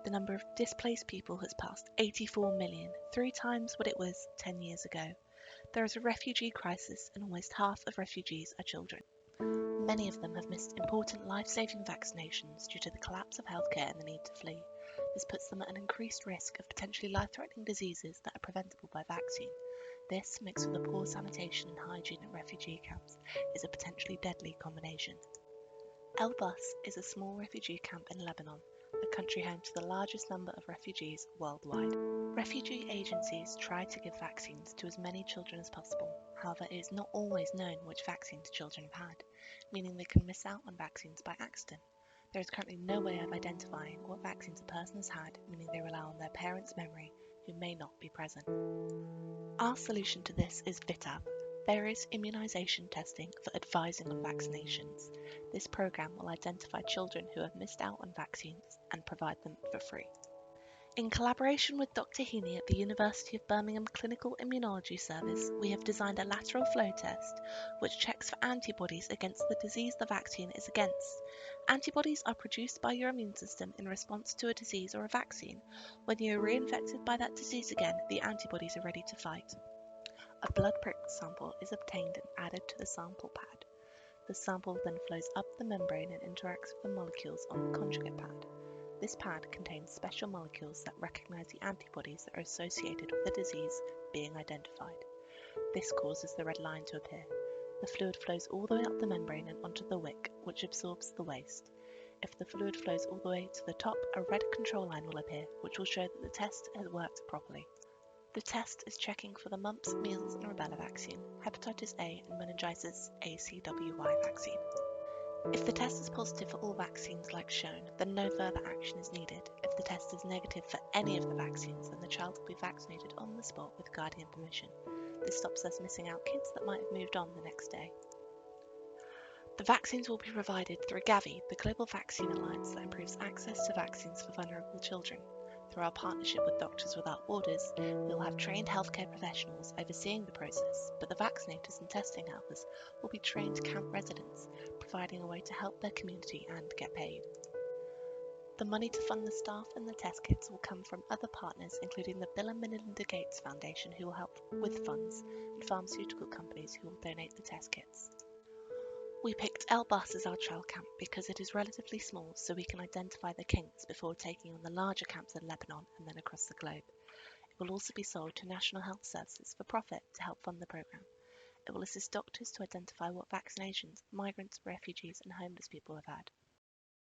the number of displaced people has passed 84 million, 3 times what it was 10 years ago. There is a refugee crisis, and almost half of refugees are children. Many of them have missed important life-saving vaccinations due to the collapse of healthcare and the need to flee. This puts them at an increased risk of potentially life-threatening diseases that are preventable by vaccine. This, mixed with the poor sanitation and hygiene at refugee camps, is a potentially deadly combination. El Bus is a small refugee camp in Lebanon, a country home to the largest number of refugees worldwide. Refugee agencies try to give vaccines to as many children as possible. However, it is not always known which vaccines children have had, meaning they can miss out on vaccines by accident. There is currently no way of identifying what vaccines a person has had, meaning they rely on their parents' memory, who may not be present. Our solution to this is Vitav, various immunisation testing for advising on vaccinations. This program will identify children who have missed out on vaccines and provide them for free. In collaboration with Dr. Heaney at the University of Birmingham Clinical Immunology Service, we have designed a lateral flow test which checks for antibodies against the disease the vaccine is against. Antibodies are produced by your immune system in response to a disease or a vaccine. When you are reinfected by that disease again, the antibodies are ready to fight. A blood prick sample is obtained and added to the sample pad. The sample then flows up the membrane and interacts with the molecules on the conjugate pad. This pad contains special molecules that recognize the antibodies that are associated with the disease being identified. This causes the red line to appear. The fluid flows all the way up the membrane and onto the wick, which absorbs the waste. If the fluid flows all the way to the top, a red control line will appear, which will show that the test has worked properly. The test is checking for the mumps, measles and rubella vaccine, hepatitis A and meningitis ACWY vaccine. If the test is positive for all vaccines like shown, then no further action is needed. If the test is negative for any of the vaccines, then the child will be vaccinated on the spot with guardian permission. This stops us missing out kids that might have moved on the next day. The vaccines will be provided through Gavi, the Global Vaccine Alliance that improves access to vaccines for vulnerable children. Through our partnership with Doctors Without Borders, we will have trained healthcare professionals overseeing the process, but the vaccinators and testing helpers will be trained camp residents, providing a way to help their community and get paid. The money to fund the staff and the test kits will come from other partners, including the Bill and Melinda Gates Foundation, who will help with funds, and pharmaceutical companies who will donate the test kits. We picked El Bus as our trial camp because it is relatively small, so we can identify the kinks before taking on the larger camps in Lebanon and then across the globe. It will also be sold to National Health Services for profit to help fund the programme. It will assist doctors to identify what vaccinations migrants, refugees and homeless people have had.